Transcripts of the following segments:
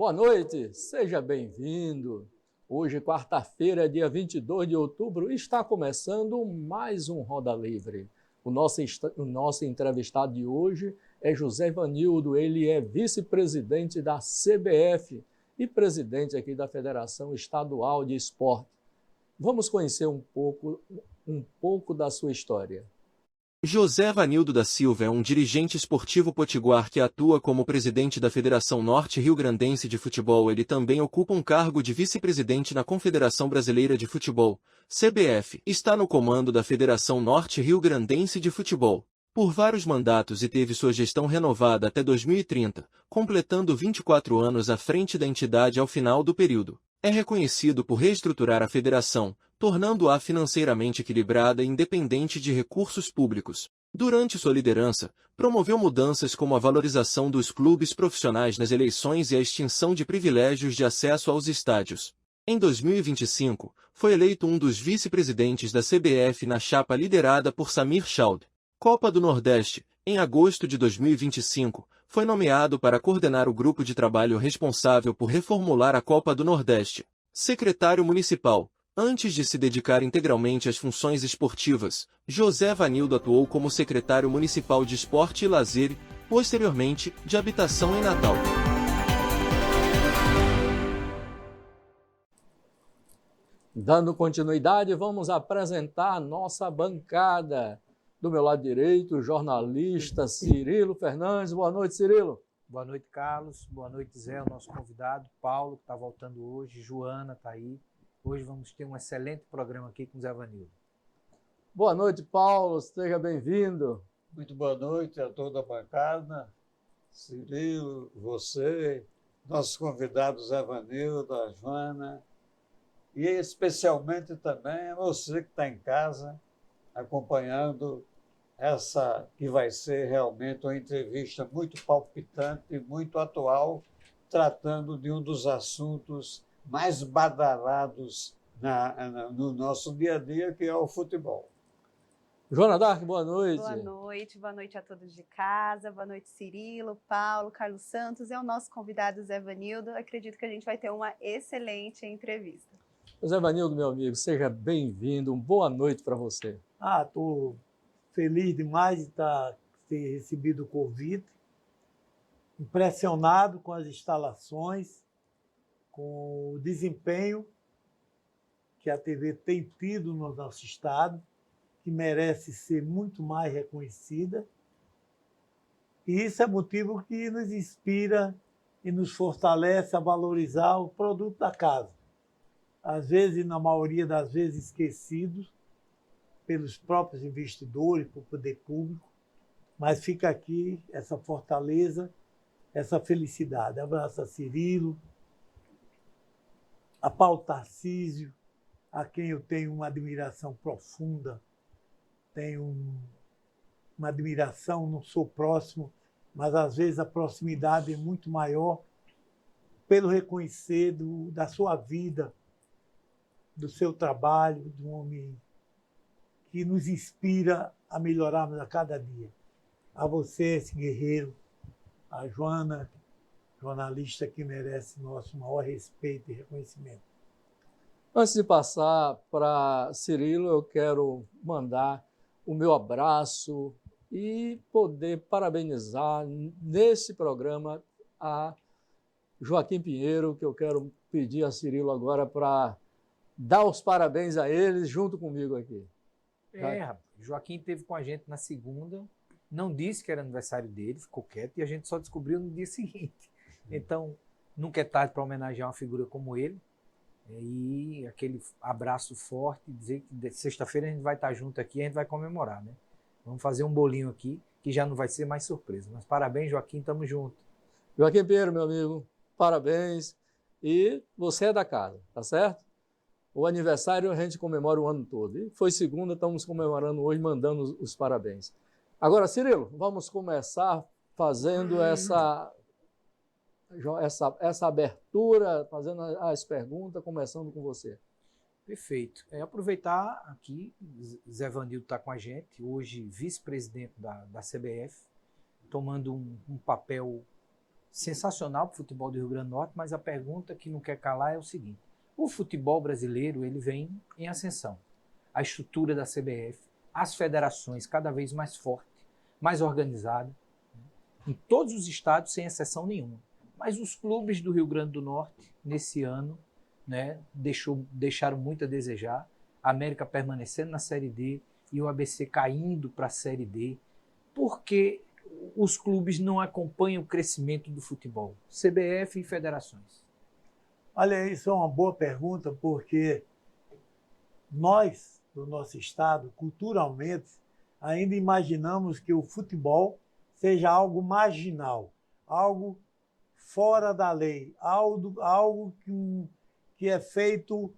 Boa noite, seja bem-vindo. Hoje, quarta-feira, dia 22 de outubro, está começando mais um Roda Livre. O nosso entrevistado de hoje é José Vanildo, ele é vice-presidente da CBF e presidente aqui da Federação Estadual de Esporte. Vamos conhecer um pouco da sua história. José Vanildo da Silva é um dirigente esportivo potiguar que atua como presidente da Federação Norte Rio-Grandense de Futebol. Ele também ocupa um cargo de vice-presidente na Confederação Brasileira de Futebol, CBF. Está no comando da Federação Norte Rio-Grandense de Futebol por vários mandatos e teve sua gestão renovada até 2030, completando 24 anos à frente da entidade ao final do período. É reconhecido por reestruturar a federação, tornando-a financeiramente equilibrada e independente de recursos públicos. Durante sua liderança, promoveu mudanças como a valorização dos clubes profissionais nas eleições e a extinção de privilégios de acesso aos estádios. Em 2025, foi eleito um dos vice-presidentes da CBF na chapa liderada por Samir Chaud. Copa do Nordeste. Em agosto de 2025, foi nomeado para coordenar o grupo de trabalho responsável por reformular a Copa do Nordeste. Secretário Municipal. Antes de se dedicar integralmente às funções esportivas, José Vanildo atuou como secretário municipal de Esporte e Lazer, posteriormente, de Habitação em Natal. Dando continuidade, vamos apresentar a nossa bancada. Do meu lado direito, o jornalista Cirilo Fernandes. Boa noite, Cirilo. Boa noite, Carlos. Boa noite, Zé, o nosso convidado. Paulo, que está voltando hoje. Joana está aí. Hoje vamos ter um excelente programa aqui com o Zé Vanildo. Boa noite, Paulo. Seja bem-vindo. Muito boa noite a toda a bancada. Cirilo, você, nossos convidados Zé Vanildo, a Joana, e especialmente também a você que está em casa acompanhando essa que vai ser realmente uma entrevista muito palpitante e muito atual, tratando de um dos assuntos mais badalados no nosso dia a dia, que é o futebol. Joana Dark, boa noite. Boa noite a todos de casa, boa noite Cirilo, Paulo, Carlos Santos e ao nosso convidado Zé Vanildo. Acredito que a gente vai ter uma excelente entrevista. Zé Vanildo, meu amigo, seja bem-vindo, boa noite para você. Estou feliz demais de ter recebido o convite, impressionado com as instalações, com o desempenho que a TV tem tido no nosso estado, que merece ser muito mais reconhecida. E isso é motivo que nos inspira e nos fortalece a valorizar o produto da casa. Às vezes, na maioria das vezes, esquecidos pelos próprios investidores, pelo poder público, mas fica aqui essa fortaleza, essa felicidade. Abraço a Cirilo, a Paulo Tarcísio, a quem eu tenho uma admiração profunda, tenho uma admiração, não sou próximo, mas às vezes a proximidade é muito maior pelo reconhecer da sua vida, do seu trabalho, de um homem que nos inspira a melhorarmos a cada dia. A você, esse guerreiro, a Joana, jornalista que merece nosso maior respeito e reconhecimento. Antes de passar para Cirilo, eu quero mandar o meu abraço e poder parabenizar nesse programa a Joaquim Pinheiro, que eu quero pedir a Cirilo agora para dar os parabéns a eles junto comigo aqui. Rapaz, Joaquim esteve com a gente na segunda, não disse que era aniversário dele, ficou quieto e a gente só descobriu no dia seguinte. Então, nunca é tarde para homenagear uma figura como ele. E aquele abraço forte, dizer que sexta-feira a gente vai estar junto aqui e a gente vai comemorar, né? Vamos fazer um bolinho aqui, que já não vai ser mais surpresa. Mas parabéns, Joaquim, tamo junto. Joaquim Pinheiro, meu amigo, parabéns. E você é da casa, tá certo? O aniversário a gente comemora o ano todo. E foi segunda, estamos comemorando hoje, mandando os parabéns. Agora, Cirilo, vamos começar fazendo essa abertura, fazendo as perguntas, começando com você. Perfeito. Aproveitar aqui, Zé Vanildo está com a gente, hoje vice-presidente da CBF, tomando um papel sensacional para o futebol do Rio Grande do Norte, mas a pergunta que não quer calar é o seguinte: o futebol brasileiro ele vem em ascensão. A estrutura da CBF, as federações cada vez mais forte, mais organizada, em todos os estados, sem exceção nenhuma. Mas os clubes do Rio Grande do Norte, nesse ano, né, deixaram muito a desejar. A América permanecendo na Série D e o ABC caindo para a Série D, porque os clubes não acompanham o crescimento do futebol, CBF e federações. Olha, isso é uma boa pergunta, porque nós, do nosso estado, culturalmente, ainda imaginamos que o futebol seja algo marginal, algo fora da lei, algo que é feito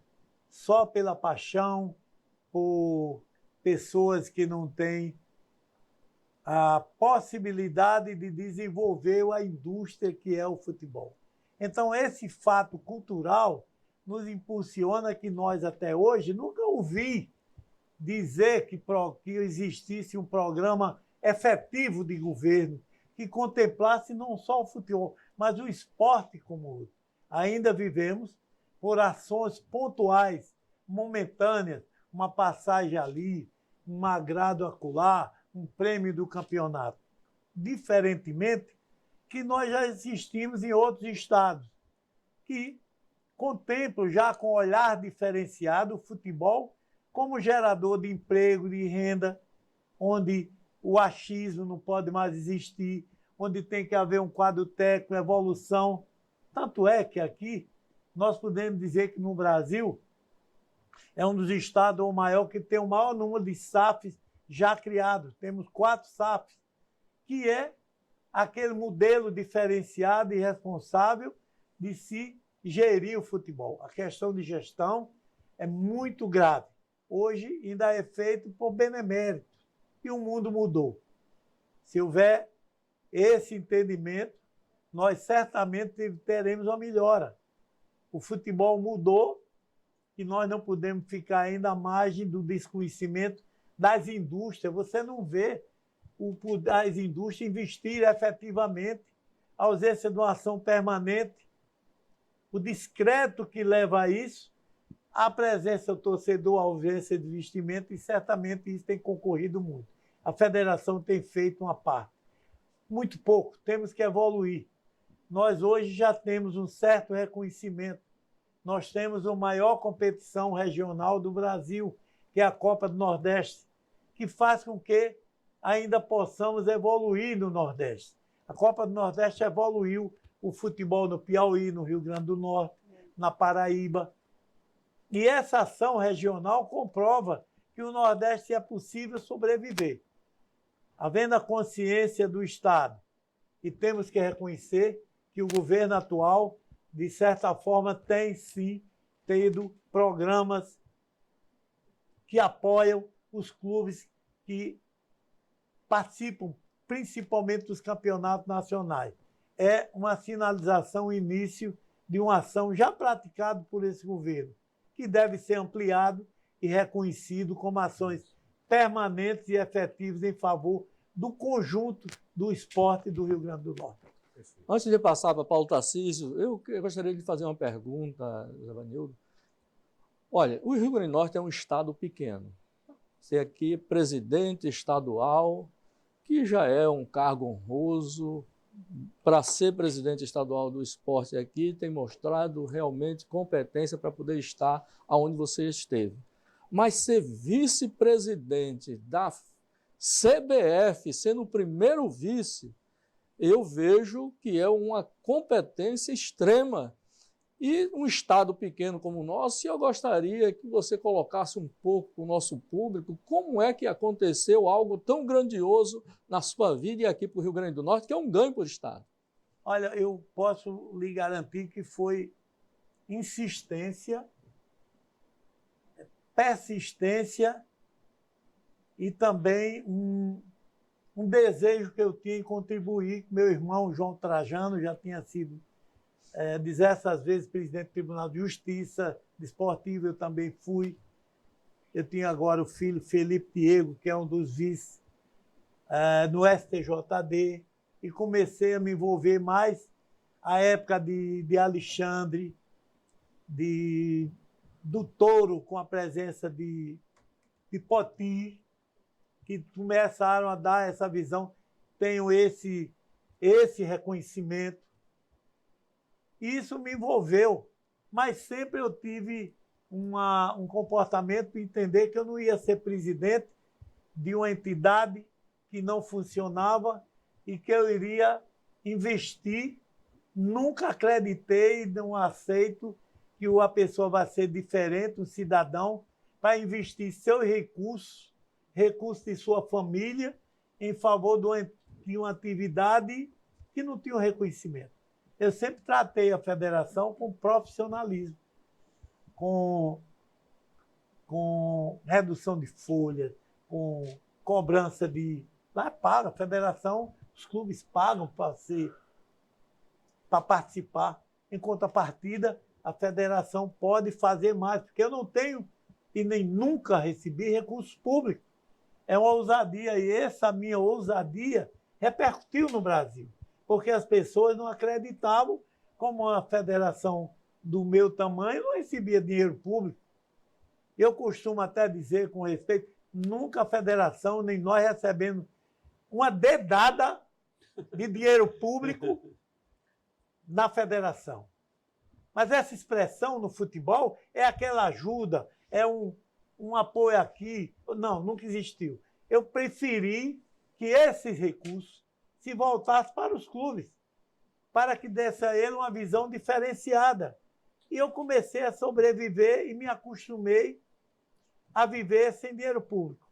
só pela paixão, por pessoas que não têm a possibilidade de desenvolver a indústria que é o futebol. Então, esse fato cultural nos impulsiona que nós, até hoje, nunca ouvi dizer que existisse um programa efetivo de governo que contemplasse não só o futebol, mas o esporte como outro. Ainda vivemos por ações pontuais, momentâneas, uma passagem ali, um agrado acolá, um prêmio do campeonato. Diferentemente que nós já existimos em outros estados, que contemplam já com olhar diferenciado o futebol como gerador de emprego, de renda, onde o achismo não pode mais existir, onde tem que haver um quadro técnico, evolução. Tanto é que aqui nós podemos dizer que no Brasil é um dos estados, o maior, que tem o maior número de SAFs já criados. Temos 4 SAFs, que é aquele modelo diferenciado e responsável de se gerir o futebol. A questão de gestão é muito grave. Hoje ainda é feito por benemérito e o mundo mudou. Se houver esse entendimento, nós certamente teremos uma melhora. O futebol mudou e nós não podemos ficar ainda à margem do desconhecimento das indústrias. Você não vê as indústrias investir efetivamente, a ausência de uma ação permanente, o discreto que leva a isso, a presença do torcedor, a ausência de investimento, e certamente isso tem concorrido muito. A federação tem feito uma parte. Muito pouco, temos que evoluir. Nós hoje já temos um certo reconhecimento. Nós temos a maior competição regional do Brasil, que é a Copa do Nordeste, que faz com que ainda possamos evoluir no Nordeste. A Copa do Nordeste evoluiu o futebol no Piauí, no Rio Grande do Norte, na Paraíba. E essa ação regional comprova que o Nordeste é possível sobreviver. Havendo a consciência do Estado, e temos que reconhecer que o governo atual, de certa forma, tem sim tido programas que apoiam os clubes que participam principalmente dos campeonatos nacionais. É uma sinalização, início de uma ação já praticada por esse governo, que deve ser ampliado e reconhecido como ações permanentes e efetivas em favor do conjunto do esporte do Rio Grande do Norte. Antes de passar para Paulo Tarcísio, eu gostaria de fazer uma pergunta, Zé Vanildo. Olha, o Rio Grande do Norte é um estado pequeno. Você aqui, presidente estadual, que já é um cargo honroso, para ser presidente estadual do esporte aqui, tem mostrado realmente competência para poder estar onde você esteve. Mas ser vice-presidente da CBF, sendo o primeiro vice, eu vejo que é uma competência extrema. E um estado pequeno como o nosso, eu gostaria que você colocasse um pouco para o nosso público como é que aconteceu algo tão grandioso na sua vida e aqui para o Rio Grande do Norte, que é um ganho para o estado. Olha, eu posso lhe garantir que foi insistência, persistência e também um desejo que eu tinha em contribuir. Meu irmão João Trajano já tinha sido diversas vezes presidente do Tribunal de Justiça Desportiva, eu também fui. Eu tinha agora o filho Felipe Diego, que é um dos vices no STJD, e comecei a me envolver mais a época de Alexandre, do Touro, com a presença de Poti, que começaram a dar essa visão. Tenho esse reconhecimento. Isso me envolveu, mas sempre eu tive um comportamento de entender que eu não ia ser presidente de uma entidade que não funcionava e que eu iria investir. Nunca acreditei, não aceito que uma pessoa vai ser diferente, um cidadão, para investir seus recursos de sua família, em favor de uma atividade que não tinha um reconhecimento. Eu sempre tratei a federação com profissionalismo, com redução de folha, com cobrança de... Lá paga, a federação, os clubes pagam para participar. Em contrapartida, a federação pode fazer mais, porque eu não tenho e nem nunca recebi recursos públicos. É uma ousadia, e essa minha ousadia repercutiu no Brasil, porque as pessoas não acreditavam como uma federação do meu tamanho não recebia dinheiro público. Eu costumo até dizer, com respeito, nunca a federação, nem nós recebemos uma dedada de dinheiro público na federação. Mas essa expressão no futebol é aquela ajuda, é um apoio aqui. Não, nunca existiu. Eu preferi que esses recursos se voltassem para os clubes, para que desse a ele uma visão diferenciada. E eu comecei a sobreviver e me acostumei a viver sem dinheiro público.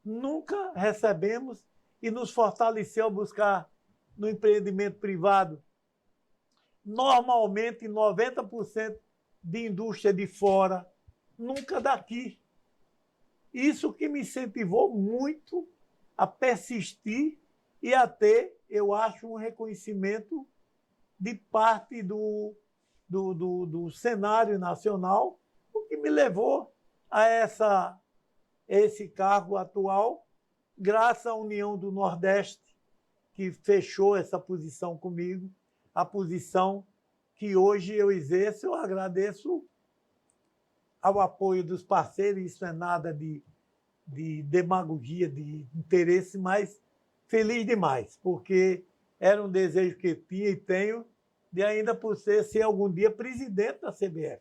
Nunca recebemos e nos fortaleceu buscar no empreendimento privado. Normalmente, 90% de indústria de fora, nunca daqui. Isso que me incentivou muito a persistir e a ter, eu acho, um reconhecimento de parte do cenário nacional, o que me levou a esse cargo atual, graças à União do Nordeste, que fechou essa posição comigo, a posição que hoje eu exerço. Eu agradeço ao apoio dos parceiros, isso não é nada de demagogia, de interesse, mas feliz demais, porque era um desejo que tinha e tenho de ainda por ser algum dia presidente da CBF.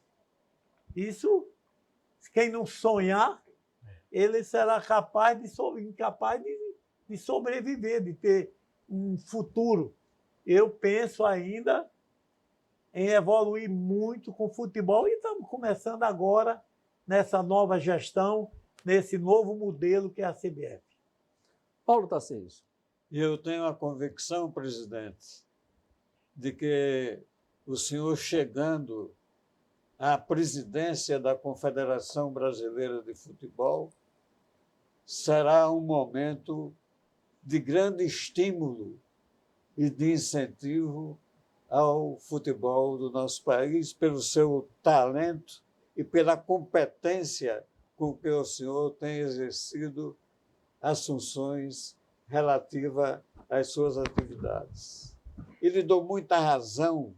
Isso, quem não sonhar, ele será incapaz de sobreviver, de ter um futuro. Eu penso ainda em evoluir muito com o futebol e estamos começando agora nessa nova gestão, nesse novo modelo que é a CBF. Paulo Tarcísio. E eu tenho a convicção, presidente, de que o senhor chegando à presidência da Confederação Brasileira de Futebol será um momento de grande estímulo e de incentivo ao futebol do nosso país, pelo seu talento e pela competência com que o senhor tem exercido as funções relativas às suas atividades. E lhe dou muita razão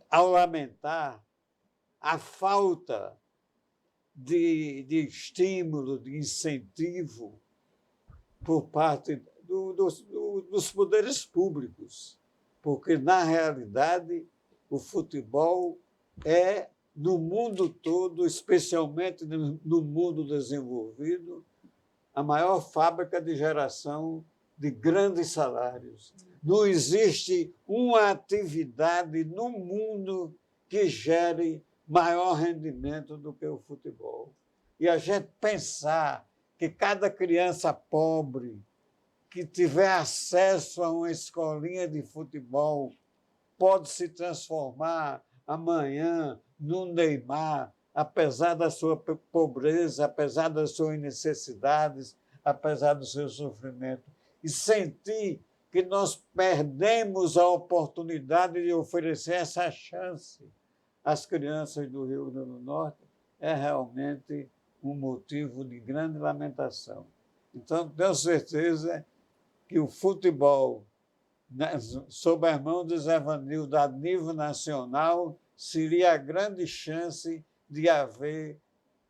ao lamentar a falta de estímulo, de incentivo por parte dos poderes públicos, porque, na realidade, o futebol é, no mundo todo, especialmente no mundo desenvolvido, a maior fábrica de geração de grandes salários. Não existe uma atividade no mundo que gere maior rendimento do que o futebol. E a gente pensar que cada criança pobre que tiver acesso a uma escolinha de futebol pode se transformar amanhã num Neymar, apesar da sua pobreza, apesar das suas necessidades, apesar do seu sofrimento. E sentir que nós perdemos a oportunidade de oferecer essa chance às crianças do Rio Grande do Norte é realmente um motivo de grande lamentação. Então, tenho certeza que o futebol sob as mãos de Zé Vanildo a nível nacional, seria a grande chance de haver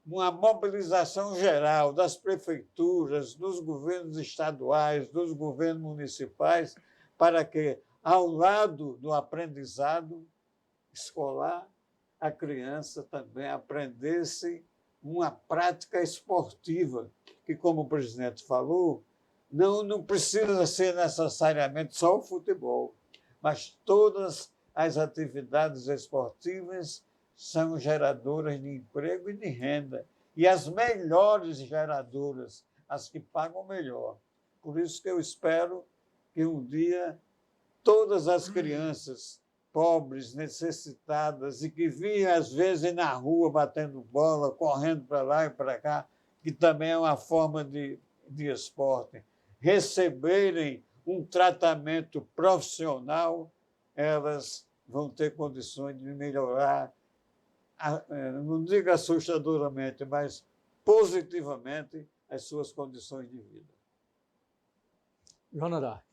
uma mobilização geral das prefeituras, dos governos estaduais, dos governos municipais, para que, ao lado do aprendizado escolar, a criança também aprendesse uma prática esportiva, que, como o presidente falou, não precisa ser necessariamente só o futebol, mas todas as atividades esportivas são geradoras de emprego e de renda, e as melhores geradoras, as que pagam melhor. Por isso que eu espero que um dia todas as crianças pobres, necessitadas, e que vinham, às vezes, na rua batendo bola, correndo para lá e para cá, que também é uma forma de esporte, receberem um tratamento profissional, elas vão ter condições de melhorar, não digo assustadoramente, mas positivamente, as suas condições de vida. Joana Dark.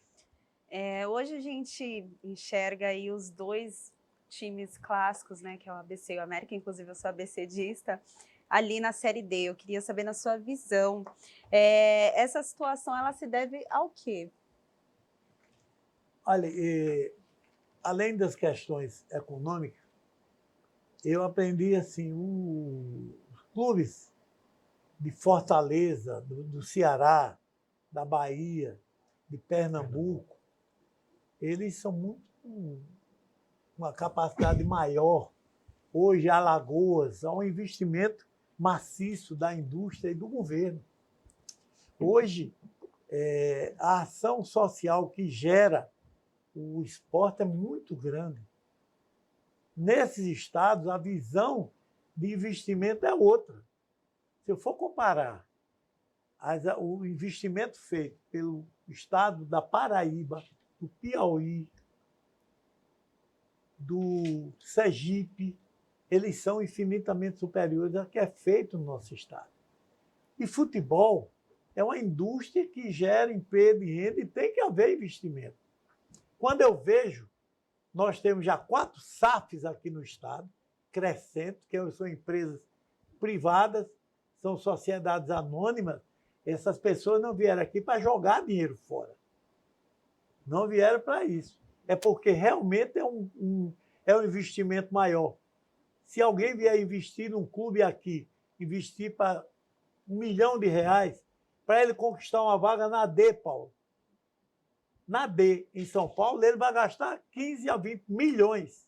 Hoje a gente enxerga aí os dois times clássicos, né, que é o ABC e o América, inclusive eu sou ABCdista, ali na Série D. Eu queria saber, na sua visão, essa situação ela se deve ao quê? Olha, além das questões econômicas, eu aprendi assim, os clubes de Fortaleza, do Ceará, da Bahia, de Pernambuco, eles são muito com uma capacidade maior. Hoje, Alagoas, há um investimento maciço da indústria e do governo. Hoje, a ação social que gera o esporte é muito grande. Nesses estados, a visão de investimento é outra. Se eu for comparar o investimento feito pelo estado da Paraíba, do Piauí, do Sergipe, eles são infinitamente superiores ao que é feito no nosso estado. E futebol é uma indústria que gera emprego e renda e tem que haver investimento. Quando eu vejo, nós temos já 4 SAFs aqui no estado, crescendo, que são empresas privadas, são sociedades anônimas. Essas pessoas não vieram aqui para jogar dinheiro fora. Não vieram para isso. É porque realmente é um investimento maior. Se alguém vier investir num clube aqui, investir para R$1 milhão, para ele conquistar uma vaga na D, Paulo. Na D, em São Paulo, ele vai gastar 15 a 20 milhões.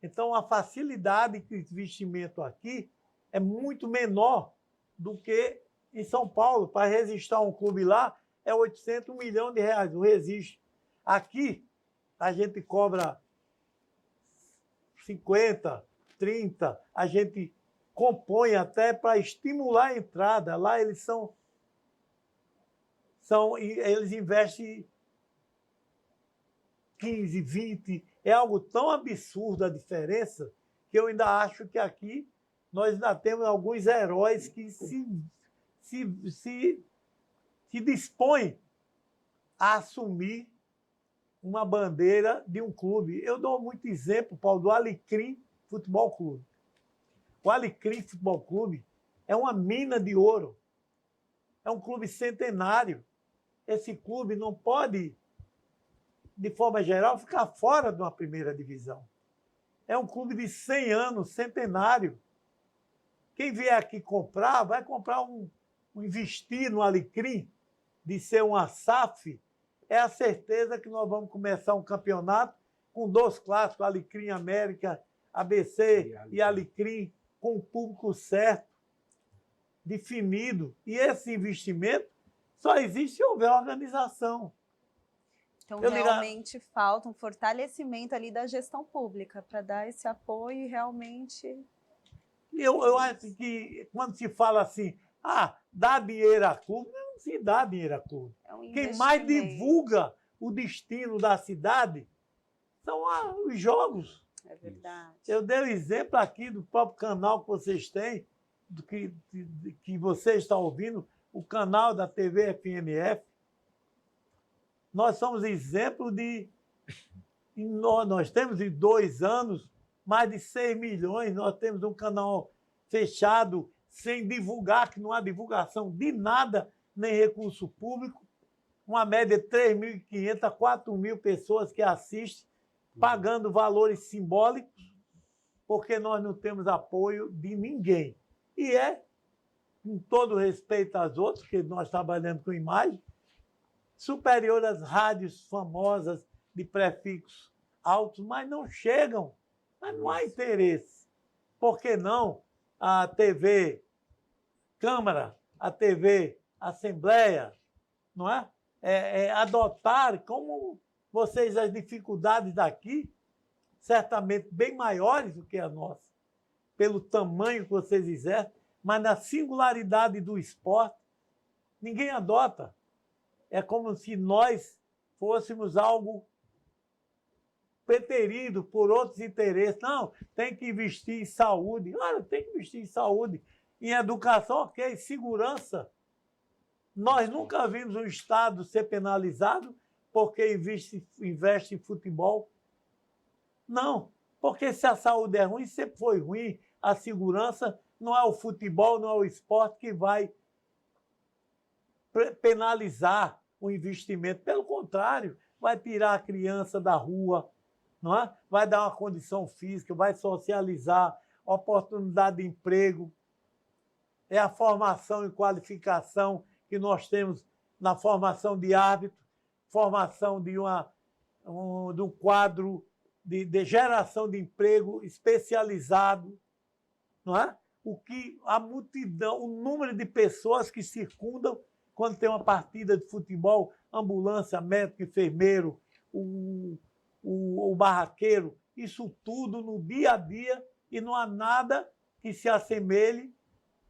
Então, a facilidade de investimento aqui é muito menor do que em São Paulo. Para registrar um clube lá, é 800 milhões de reais o registro. Aqui, a gente cobra 50, 30, a gente compõe até para estimular a entrada. Lá eles eles investem 15, 20. É algo tão absurdo a diferença que eu ainda acho que aqui nós ainda temos alguns heróis que se dispõem a assumir uma bandeira de um clube. Eu dou muito exemplo, Paulo, do Alecrim Futebol Clube. O Alecrim Futebol Clube é uma mina de ouro. É um clube centenário. Esse clube não pode, de forma geral, ficar fora de uma primeira divisão. É um clube de 100 anos, centenário. Quem vier aqui comprar, vai comprar investir no Alecrim, de ser uma SAF, é a certeza que nós vamos começar um campeonato com 2 clássicos, Alecrim América, ABC e Alecrim, com o público certo, definido. E esse investimento só existe se houver organização. Então, realmente falta um fortalecimento ali da gestão pública para dar esse apoio e realmente... Eu acho que quando se fala assim, dá dinheiro a clube, não se dá dinheiro a clube. Quem mais divulga o destino da cidade são os jogos. É verdade. Eu dei o exemplo aqui do próprio canal que vocês têm, que você está ouvindo, o canal da TV FNF. Nós somos exemplo de... Nós temos em 2 anos mais de 6 milhões, nós temos um canal fechado, sem divulgar, que não há divulgação de nada, nem recurso público, uma média de 3.500 a 4.000 pessoas que assistem, pagando valores simbólicos, porque nós não temos apoio de ninguém. E com todo respeito às outras, que nós trabalhamos com imagem, superior às rádios famosas de prefixos altos, mas não chegam, mas não há interesse. Por que não a TV Câmara, a TV Assembleia, não é? Adotar, como vocês, as dificuldades daqui, certamente bem maiores do que a nossa, pelo tamanho que vocês exercem, mas na singularidade do esporte, ninguém adota. É como se nós fôssemos algo preterido por outros interesses. Não, tem que investir em saúde. Olha, tem que investir em saúde. Em educação, ok. Segurança. Nós nunca vimos um Estado ser penalizado porque investe em futebol. Não, porque se a saúde é ruim, sempre foi ruim. A segurança não é o futebol, não é o esporte que vai penalizar o investimento. Pelo contrário, vai tirar a criança da rua, não é? Vai dar uma condição física, vai socializar, oportunidade de emprego. É a formação e qualificação que nós temos na formação de árbitro, formação de um quadro de geração de emprego especializado, não é? A multidão, o número de pessoas que circundam quando tem uma partida de futebol, ambulância, médico, enfermeiro, o barraqueiro, isso tudo no dia a dia, e não há nada que se assemelhe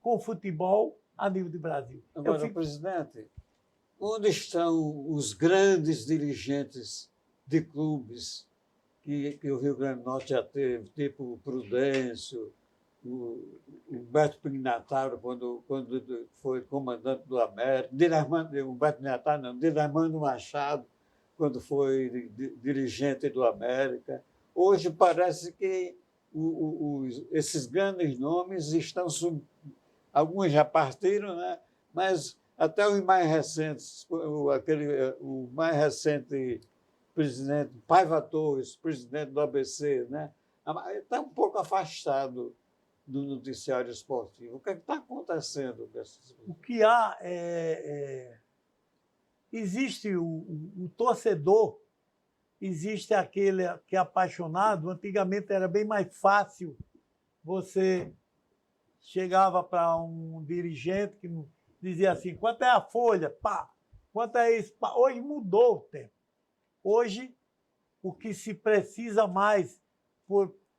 com o futebol a nível de Brasil. Agora, presidente, onde estão os grandes dirigentes de clubes que o Rio Grande do Norte já teve, tipo o Prudêncio, o Humberto Pignataro, quando foi comandante do América, Humberto Pignataro não, Dilermando Machado, quando foi dirigente do América. Hoje parece que esses grandes nomes estão... Alguns já partiram, né? Mas até os mais recentes, o mais recente presidente, Paiva Torres, presidente do ABC, né? Está um pouco afastado do noticiário esportivo. O que está acontecendo com essas coisas? O que há existe o torcedor, existe aquele que é apaixonado. Antigamente era bem mais fácil. Você chegava para um dirigente que dizia assim, quanto é a folha? Pá. Quanto é isso? Pá. Hoje mudou o tempo. Hoje, o que se precisa mais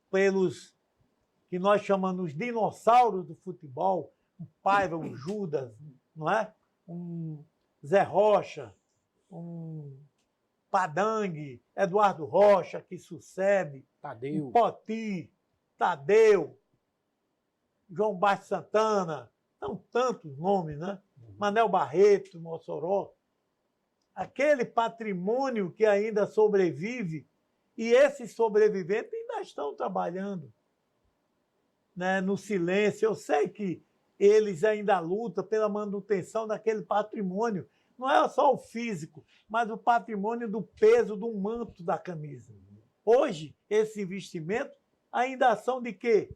pelos que nós chamamos os dinossauros do futebol, um Paiva, um Judas, não é? Um Zé Rocha, um Padangue, Eduardo Rocha, que sucede, Tadeu, um Poti, Tadeu, João Baixo Santana, são tantos nomes, né? Manel Barreto, Mossoró. Aquele patrimônio que ainda sobrevive, e esses sobreviventes ainda estão trabalhando, né, no silêncio. Eu sei que eles ainda lutam pela manutenção daquele patrimônio. Não é só o físico, mas o patrimônio do peso do manto da camisa. Hoje, esses investimentos ainda são de quê?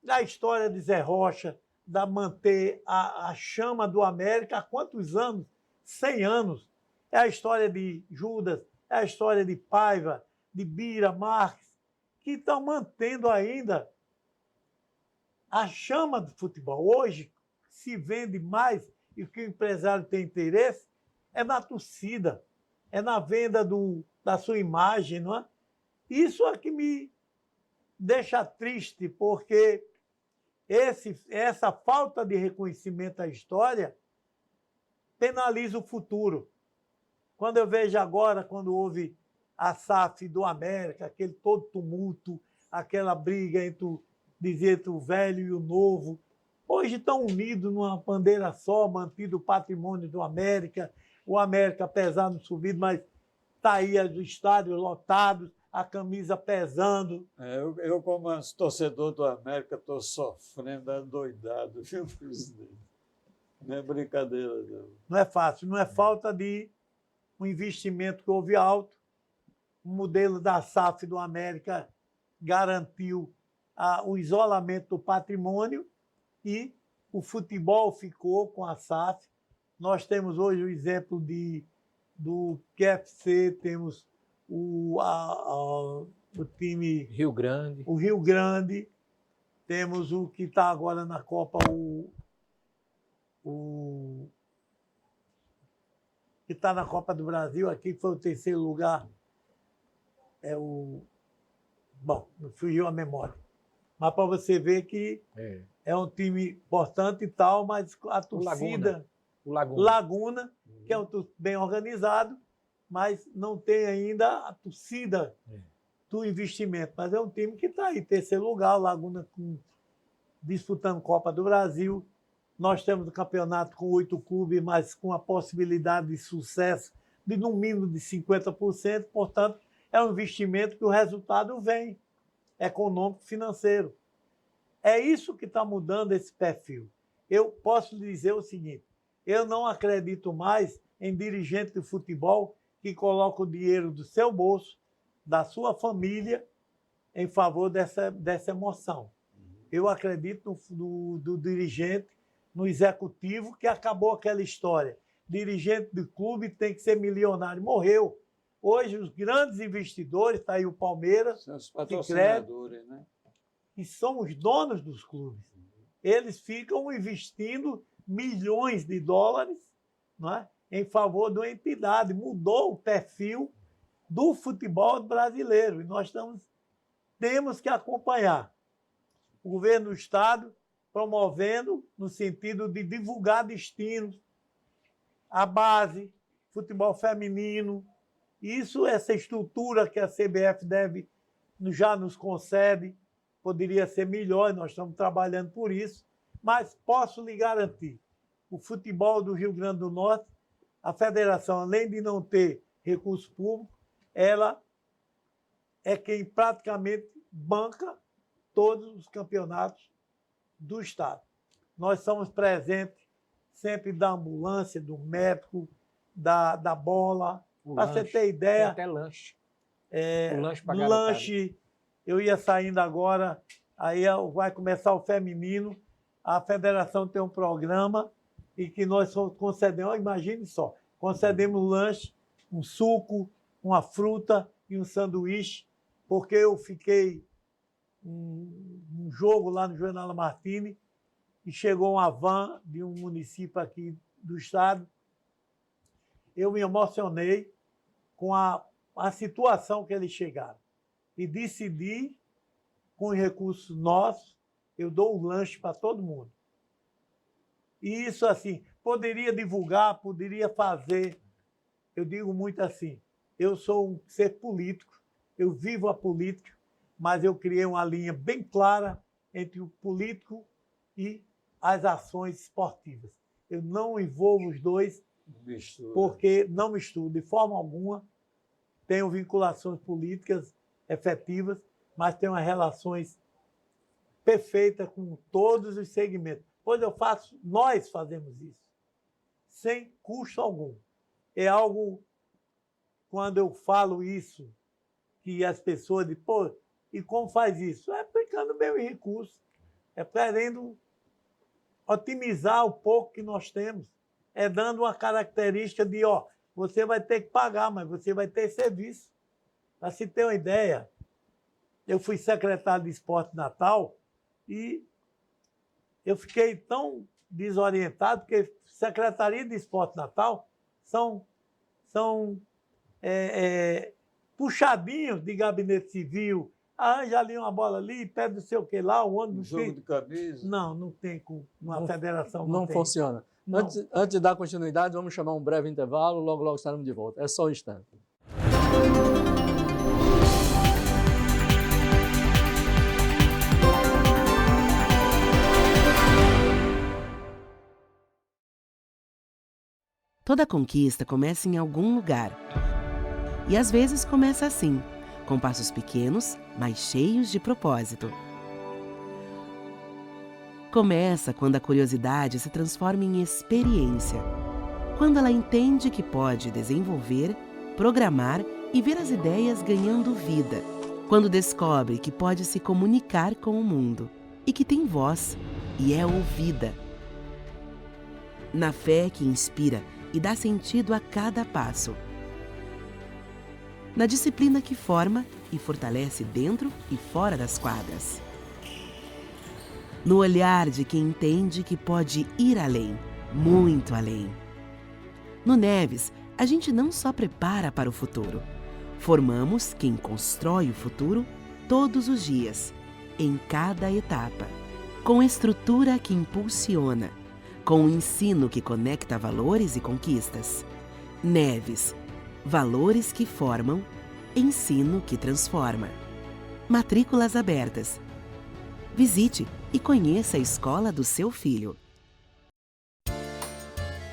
Da história de Zé Rocha, da manter a chama do América há quantos anos? 100 anos. É a história de Judas, é a história de Paiva, de Bira, Marques, que estão mantendo ainda a chama do futebol. Hoje, se vende mais, e o que o empresário tem interesse é na torcida, é na venda da sua imagem, não é? Isso é que me deixa triste, porque essa falta de reconhecimento à história penaliza o futuro. Quando eu vejo agora, quando houve a SAF do América, aquele todo tumulto, aquela briga entre o velho e o novo, hoje estão unidos numa bandeira só, mantido o patrimônio do América, o América, apesar de não subir, mas está aí os estádios lotados, a camisa pesando. Eu como torcedor do América, estou sofrendo adoidado, viu, presidente? Não é brincadeira, não. Não é fácil, não é falta de um investimento que houve alto. O modelo da SAF do América garantiu o isolamento do patrimônio e o futebol ficou com a SAF. Nós temos hoje o exemplo do QFC, temos o time Rio Grande. O Rio Grande, temos o que está agora na Copa, que está na Copa do Brasil, aqui foi o terceiro lugar. Bom, me fugiu a memória. Mas para você ver que é um time importante e tal, mas a torcida... O Laguna. Laguna, que é um bem organizado, mas não tem ainda a torcida do investimento. Mas é um time que está aí, terceiro lugar, o Laguna disputando Copa do Brasil. Nós temos o campeonato com 8 clubes, mas com a possibilidade de sucesso de no mínimo de 50%. Portanto, é um investimento que o resultado vem, econômico, financeiro. É isso que está mudando esse perfil. Eu posso lhe dizer o seguinte, eu não acredito mais em dirigente de futebol que coloca o dinheiro do seu bolso, da sua família, em favor dessa emoção. Eu acredito do dirigente, no executivo, que acabou aquela história. Dirigente do clube tem que ser milionário. Morreu. Hoje, os grandes investidores, está aí o Palmeiras, são os patrocinadores, né? E são os donos dos clubes. Eles ficam investindo milhões de dólares, não é, em favor de uma entidade. Mudou o perfil do futebol brasileiro. E nós temos que acompanhar o governo do Estado promovendo no sentido de divulgar destinos, a base, futebol feminino. Isso, essa estrutura que a CBF já nos concede, poderia ser melhor, nós estamos trabalhando por isso, mas posso lhe garantir, o futebol do Rio Grande do Norte, a federação, além de não ter recurso público, ela é quem praticamente banca todos os campeonatos do Estado. Nós somos presentes sempre da ambulância, do médico, da bola. Para você ter ideia... Tem até lanche. O lanche, eu ia saindo agora, aí vai começar o feminino, a federação tem um programa e que nós concedemos, imagine só, concedemos lanche, um suco, uma fruta e um sanduíche, porque eu fiquei um jogo lá no Juvenal Martini e chegou uma van de um município aqui do estado. Eu me emocionei com a situação que eles chegaram e decidi, com os recursos nossos, eu dou um lanche para todo mundo. E isso, assim, poderia divulgar, poderia fazer. Eu digo muito assim, eu sou um ser político, eu vivo a política, mas eu criei uma linha bem clara entre o político e as ações esportivas. Eu não envolvo os dois, porque não misturo de forma alguma. Tenho vinculações políticas efetivas, mas tenho relações perfeitas com todos os segmentos. Pois nós fazemos isso, sem custo algum. É algo, quando eu falo isso, que as pessoas dizem, pô, e como faz isso? É aplicando meus recursos, é querendo otimizar o pouco que nós temos, é dando uma característica de, você vai ter que pagar, mas você vai ter serviço. Para se ter uma ideia, eu fui secretário de Esporte Natal e eu fiquei tão desorientado, porque Secretaria de Esporte Natal são puxadinhos de gabinete civil, arranja ali uma bola ali, pede não sei o que lá, o ônibus... Jogo de camisa? Não tem com uma federação. Não funciona. Antes de dar continuidade, vamos chamar um breve intervalo, logo estaremos de volta. É só um instante. Toda conquista começa em algum lugar. E às vezes começa assim, com passos pequenos, mas cheios de propósito. Começa quando a curiosidade se transforma em experiência. Quando ela entende que pode desenvolver, programar e ver as ideias ganhando vida. Quando descobre que pode se comunicar com o mundo e que tem voz e é ouvida. Na fé que inspira e dá sentido a cada passo. Na disciplina que forma e fortalece dentro e fora das quadras. No olhar de quem entende que pode ir além, muito além. No Neves, a gente não só prepara para o futuro. Formamos quem constrói o futuro todos os dias, em cada etapa. Com estrutura que impulsiona, com o ensino que conecta valores e conquistas. Neves, valores que formam, ensino que transforma. Matrículas abertas. Visite e conheça a escola do seu filho.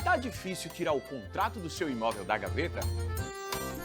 Tá difícil tirar o contrato do seu imóvel da gaveta?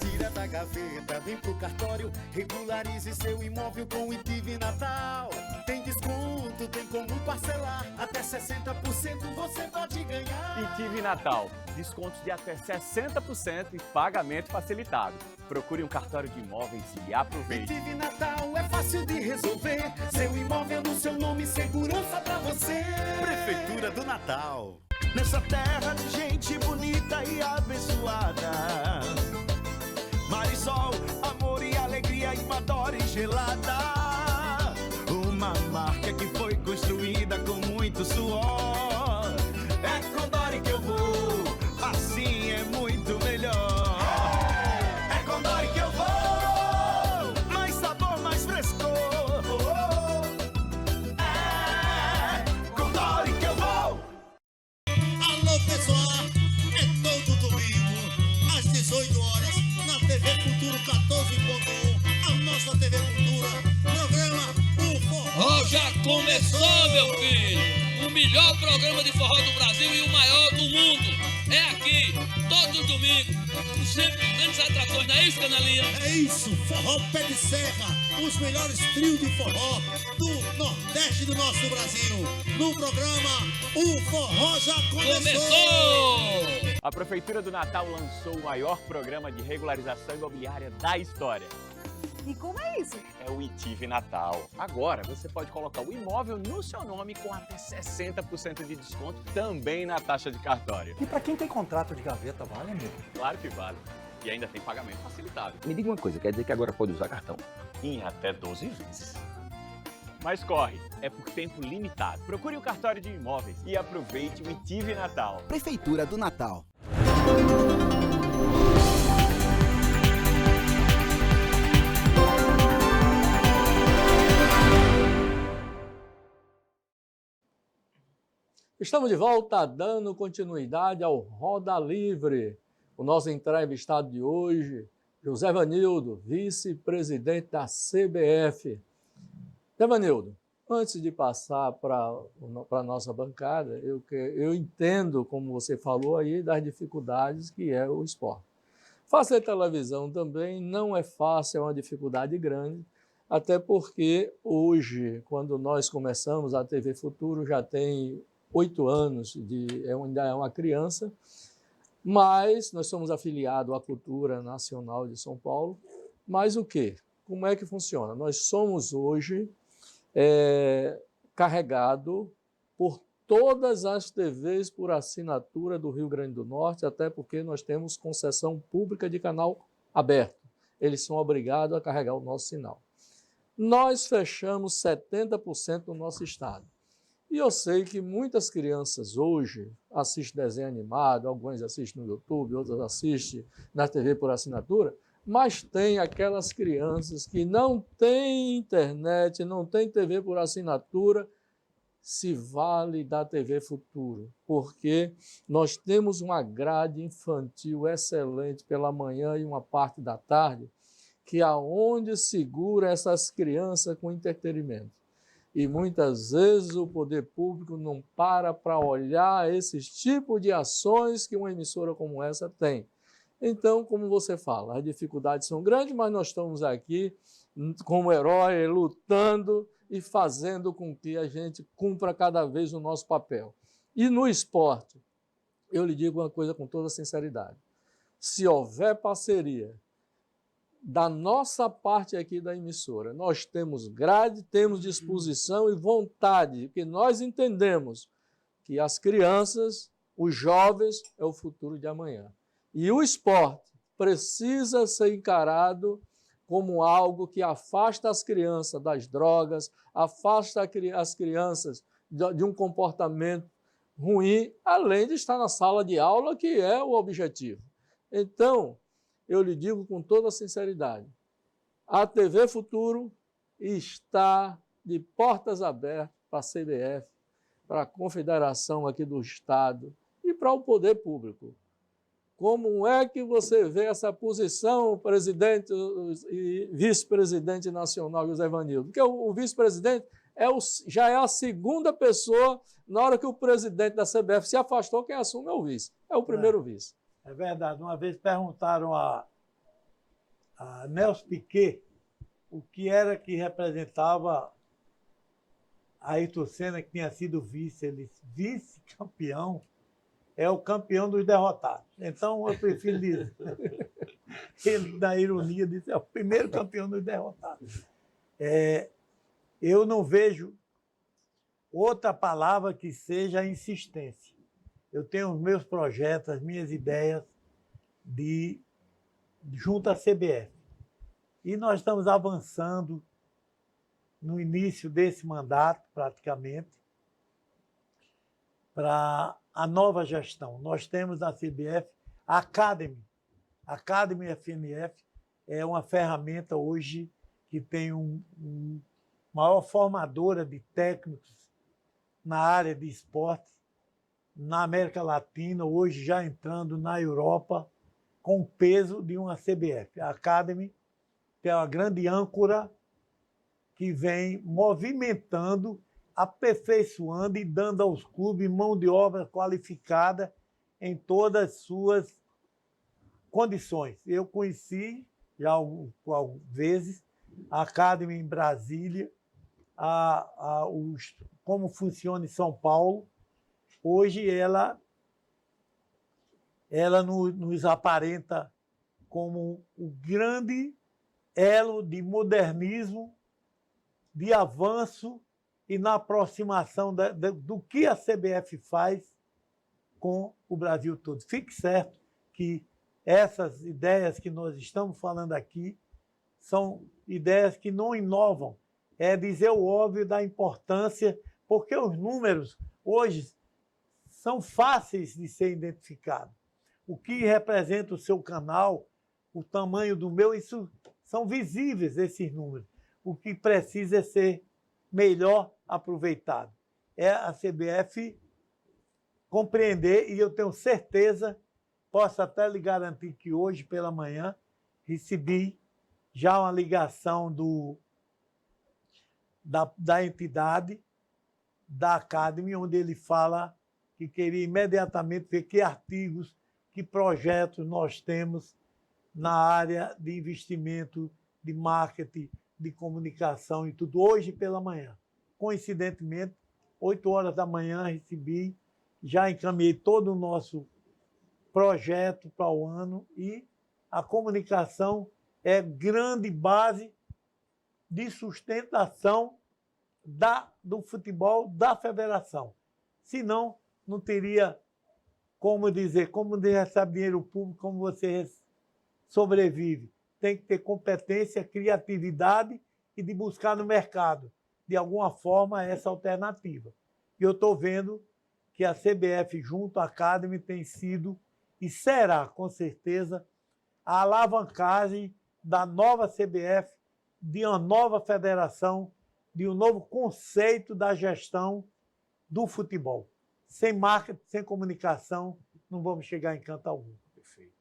Tira da gaveta, vem pro cartório, regularize seu imóvel com o ITIV Natal. Tem desconto, tem como parcelar, até 60% você pode ganhar. ITIV Natal, descontos de até 60% e pagamento facilitado. Procure um cartório de imóveis e aproveite. ITIV Natal é fácil de resolver, seu imóvel no seu nome, segurança pra você. Prefeitura do Natal. Nessa terra de gente bonita e abençoada, Marisol, amor e alegria, Imadora e gelada. Uma marca que foi construída com muito suor. É com Dori que eu vou, assim é muito melhor. É com Dori que eu vou, mais sabor, mais frescor. É com Dori que eu vou. Alô pessoal, é todo domingo, às 18 horas, na TV Futuro 14.1, a nossa TV Cultura, programa O Forró já começou, meu filho! O melhor programa de forró do Brasil e o maior do mundo. É aqui, todos os domingos, com sempre grandes atrações, não é isso, Canelinha? É isso, Forró Pé de Serra, os melhores trios de forró do Nordeste do nosso Brasil. No programa O Forró já começou! A Prefeitura do Natal lançou o maior programa de regularização imobiliária da história. E como é isso? É o ITIV Natal. Agora você pode colocar o imóvel no seu nome com até 60% de desconto também na taxa de cartório. E para quem tem contrato de gaveta, vale, amigo? Claro que vale. E ainda tem pagamento facilitado. Me diga uma coisa, quer dizer que agora pode usar cartão? Em até 12 vezes. Mas corre, é por tempo limitado. Procure o cartório de imóveis e aproveite o ITIV Natal. Prefeitura do Natal. Estamos de volta dando continuidade ao Roda Livre. O nosso entrevistado de hoje, José Vanildo, vice-presidente da CBF. José Vanildo, antes de passar para a nossa bancada, eu entendo, como você falou aí, das dificuldades que é o esporte. Fazer televisão também não é fácil, é uma dificuldade grande, até porque hoje, quando nós começamos a TV Futuro, já tem 8 anos, ainda é uma criança, mas nós somos afiliados à Cultura Nacional de São Paulo. Mas o quê? Como é que funciona? Nós somos hoje carregados por todas as TVs por assinatura do Rio Grande do Norte, até porque nós temos concessão pública de canal aberto. Eles são obrigados a carregar o nosso sinal. Nós fechamos 70% do nosso estado. E eu sei que muitas crianças hoje assistem desenho animado, alguns assistem no YouTube, outros assistem na TV por assinatura, mas tem aquelas crianças que não têm internet, não têm TV por assinatura, se vale da TV Futuro, porque nós temos uma grade infantil excelente pela manhã e uma parte da tarde, que é onde segura essas crianças com entretenimento. E muitas vezes o poder público não para olhar esses tipos de ações que uma emissora como essa tem. Então, como você fala, as dificuldades são grandes, mas nós estamos aqui como herói, lutando e fazendo com que a gente cumpra cada vez o nosso papel. E no esporte, eu lhe digo uma coisa com toda sinceridade. Se houver parceria da nossa parte aqui da emissora, nós temos grade, temos disposição e vontade, porque nós entendemos que as crianças, os jovens, é o futuro de amanhã. E o esporte precisa ser encarado como algo que afasta as crianças das drogas, afasta as crianças de um comportamento ruim, além de estar na sala de aula, que é o objetivo. Então, eu lhe digo com toda sinceridade, a TV Futuro está de portas abertas para a CBF, para a Confederação aqui do Estado e para o poder público. Como é que você vê essa posição, presidente e vice-presidente nacional, José Vanildo? Porque o vice-presidente já é a segunda pessoa, na hora que o presidente da CBF se afastou, quem assume é o vice. É o primeiro vice. É verdade. Uma vez perguntaram a Nelson Piquet o que era que representava a Ayrton Senna, que tinha sido vice. Ele disse, vice-campeão é o campeão dos derrotados. Então, eu prefiro dizer. Ele, da ironia, disse, é o primeiro campeão dos derrotados. Eu não vejo outra palavra que seja insistência. Eu tenho os meus projetos, as minhas ideias junto à CBF. E nós estamos avançando no início desse mandato, praticamente, para a nova gestão. Nós temos na CBF a Academy. A Academy FNF é uma ferramenta hoje que tem maior formadora de técnicos na área de esporte, na América Latina, hoje já entrando na Europa, com o peso de uma CBF. A Academy, que é uma grande âncora que vem movimentando, aperfeiçoando e dando aos clubes mão de obra qualificada em todas as suas condições. Eu conheci já algumas vezes a Academy em Brasília, como funciona em São Paulo. Hoje ela nos aparenta como o grande elo de modernismo, de avanço e na aproximação do que a CBF faz com o Brasil todo. Fique certo que essas ideias que nós estamos falando aqui são ideias que não inovam. É dizer o óbvio da importância, porque os números hoje são fáceis de ser identificados. O que representa o seu canal, o tamanho do meu, isso são visíveis, esses números. O que precisa é ser melhor aproveitado. É a CBF compreender, e eu tenho certeza, posso até lhe garantir que hoje pela manhã recebi já uma ligação da entidade, da Academy, onde ele fala que queria imediatamente ver que artigos, que projetos nós temos na área de investimento, de marketing, de comunicação e tudo, hoje pela manhã. Coincidentemente, 8 horas da manhã recebi, já encaminhei todo o nosso projeto para o ano e a comunicação é grande base de sustentação do futebol da federação. Senão, não teria como dizer, como recebe dinheiro público, como você sobrevive. Tem que ter competência, criatividade e de buscar no mercado, de alguma forma, essa alternativa. E eu estou vendo que a CBF, junto à Academy, tem sido e será, com certeza, a alavancagem da nova CBF, de uma nova federação, de um novo conceito da gestão do futebol. Sem marketing, sem comunicação, não vamos chegar em canto algum. Perfeito.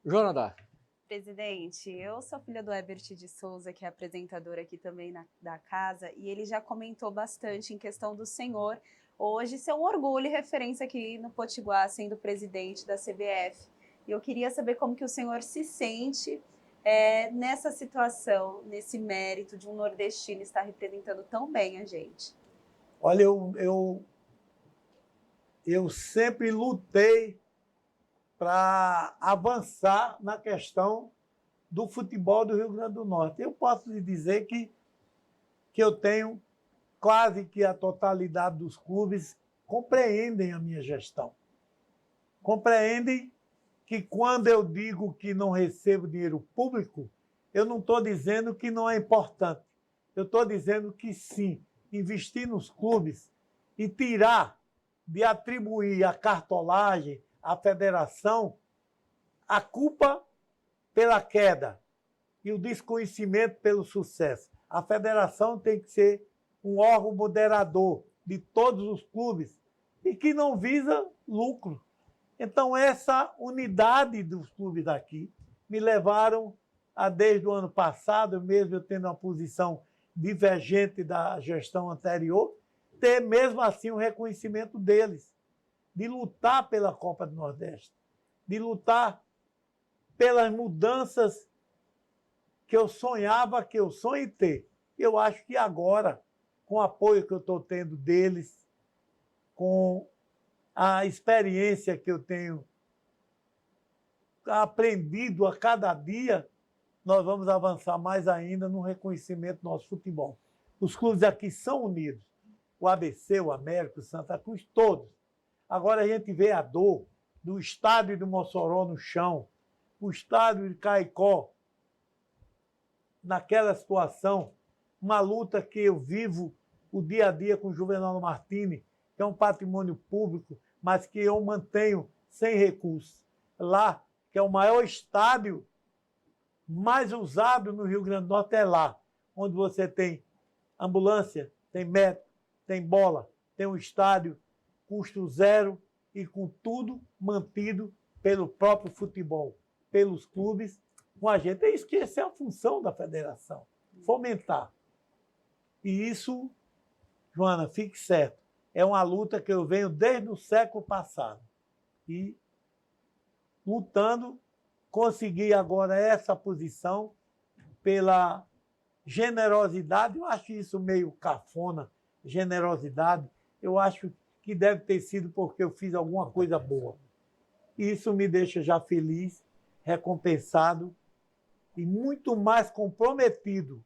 Jonathan. Presidente, eu sou filha do Herbert de Souza, que é apresentador aqui também da casa, e ele já comentou bastante em questão do senhor hoje ser um orgulho e referência aqui no Potiguar, sendo presidente da CBF. E eu queria saber como que o senhor se sente nessa situação, nesse mérito de um nordestino estar representando tão bem a gente. Olha, eu sempre lutei para avançar na questão do futebol do Rio Grande do Norte. Eu posso lhe dizer que eu tenho quase que a totalidade dos clubes compreendem a minha gestão. Compreendem que quando eu digo que não recebo dinheiro público, eu não estou dizendo que não é importante. Eu estou dizendo que sim, investir nos clubes e tirar de atribuir a cartolagem, à federação, a culpa pela queda e o desconhecimento pelo sucesso. A federação tem que ser um órgão moderador de todos os clubes e que não visa lucro. Então, essa unidade dos clubes daqui me levaram a, desde o ano passado, mesmo eu tendo uma posição divergente da gestão anterior, ter mesmo assim o reconhecimento deles, de lutar pela Copa do Nordeste, de lutar pelas mudanças que eu sonhava, que eu sonhei ter. Eu acho que agora, com o apoio que eu estou tendo deles, com a experiência que eu tenho aprendido a cada dia, nós vamos avançar mais ainda no reconhecimento do nosso futebol. Os clubes aqui são unidos. O ABC, o América, o Santa Cruz, todos. Agora a gente vê a dor do estádio de Mossoró no chão, o estádio de Caicó, naquela situação, uma luta que eu vivo o dia a dia com o Juvenal Martini, que é um patrimônio público, mas que eu mantenho sem recursos. Lá, que é o maior estádio mais usado no Rio Grande do Norte, é lá, onde você tem ambulância, tem médico, tem bola, tem um estádio, custo zero e com tudo mantido pelo próprio futebol, pelos clubes, com a gente. É isso que essa é a função da federação, fomentar. E isso, Joana, fique certo, é uma luta que eu venho desde o século passado. E lutando, consegui agora essa posição pela generosidade. Eu acho isso meio cafona, generosidade. Eu acho que deve ter sido porque eu fiz alguma coisa boa. E isso me deixa já feliz, recompensado e muito mais comprometido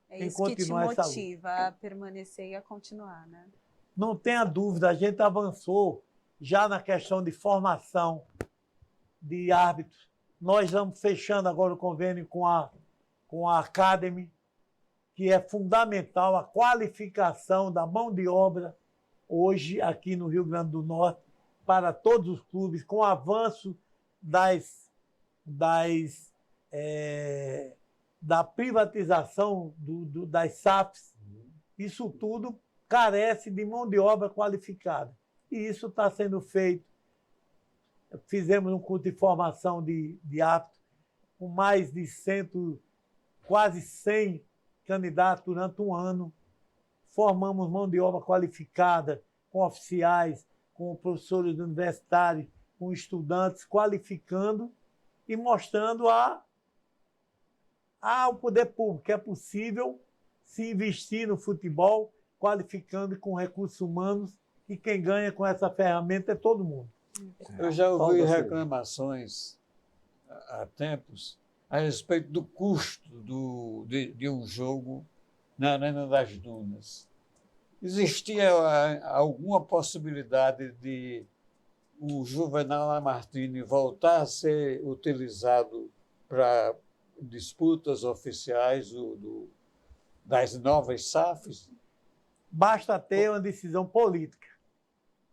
em continuar essa luta. É isso que te motiva a permanecer e a continuar, né? Não tenha dúvida, a gente avançou já na questão de formação de árbitros. Nós estamos fechando agora o convênio com a Academy, que é fundamental a qualificação da mão de obra hoje aqui no Rio Grande do Norte para todos os clubes, com o avanço da privatização das SAFs. Isso tudo carece de mão de obra qualificada. E isso está sendo feito. Fizemos um curso de formação de árbitros com mais de quase 100 candidatos durante um ano. Formamos mão de obra qualificada com oficiais, com professores universitários, com estudantes, qualificando e mostrando ao poder público que é possível se investir no futebol, qualificando com recursos humanos, e quem ganha com essa ferramenta é todo mundo. Eu já ouvi reclamações há tempos a respeito do custo de um jogo na Arena das Dunas. Existia alguma possibilidade de o Juvenal Lamartine voltar a ser utilizado para disputas oficiais das novas SAFs? Basta ter uma decisão política.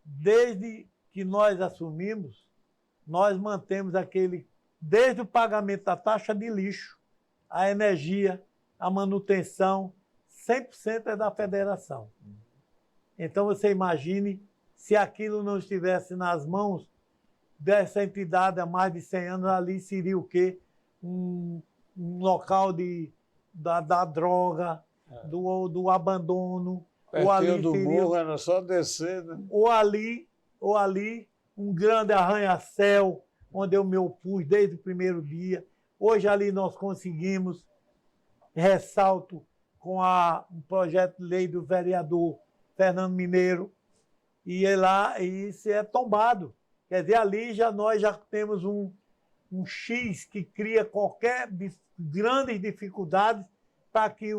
Desde que nós assumimos, nós mantemos desde o pagamento da taxa de lixo, a energia, a manutenção, 100% é da federação. Então você imagine se aquilo não estivesse nas mãos dessa entidade há mais de 100 anos, ali seria o quê? Um local da droga, do abandono. Ou ali do morro era só descer, né? Ou ali um grande arranha-céu, onde eu me opus desde o primeiro dia. Hoje ali nós conseguimos, ressalto, com um projeto de lei do vereador Fernando Mineiro, e isso é tombado. Quer dizer, ali nós já temos um X que cria qualquer grandes dificuldades para que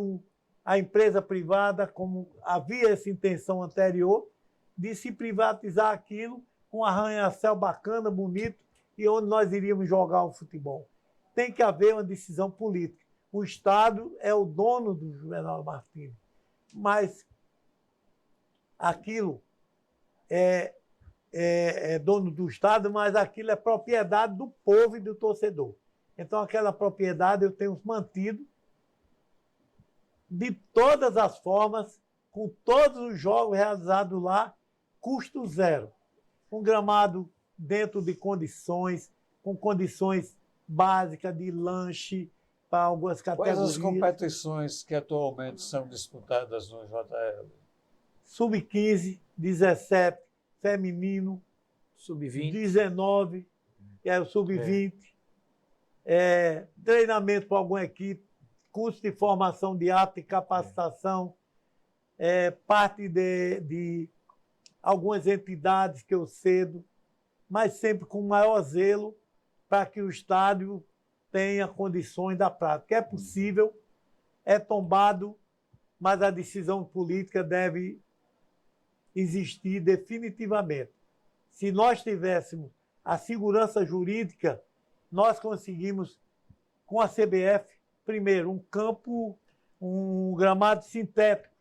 a empresa privada, como havia essa intenção anterior, de se privatizar aquilo com um arranha-céu bacana, bonito, e onde nós iríamos jogar o futebol. Tem que haver uma decisão política. O Estado é o dono do Juvenal Martins, mas aquilo é dono do Estado, mas aquilo é propriedade do povo e do torcedor. Então, aquela propriedade eu tenho mantido de todas as formas, com todos os jogos realizados lá, custo zero. Um gramado dentro de condições, com condições básicas de lanche para algumas categorias. Quais as competições que atualmente são disputadas no JL? Sub-15, 17, feminino, Sub-20, 19, o Sub-20, treinamento para alguma equipe, curso de formação de arte e capacitação, parte de algumas entidades que eu cedo, mas sempre com maior zelo para que o estádio tenha condições da prática. É possível, é tombado, mas a decisão política deve existir definitivamente. Se nós tivéssemos a segurança jurídica, nós conseguimos, com a CBF, primeiro, um gramado sintético.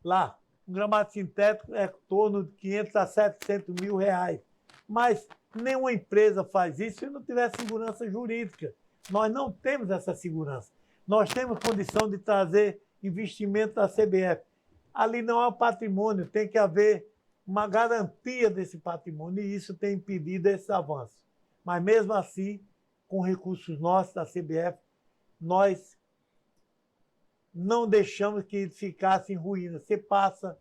Lá, um gramado sintético é em torno de 500 a 700 mil reais. Mas nenhuma empresa faz isso se não tiver segurança jurídica. Nós não temos essa segurança. Nós temos condição de trazer investimento da CBF. Ali não há patrimônio, tem que haver uma garantia desse patrimônio, e isso tem impedido esse avanço. Mas, mesmo assim, com recursos nossos da CBF, nós não deixamos que ficasse em ruína. Você passa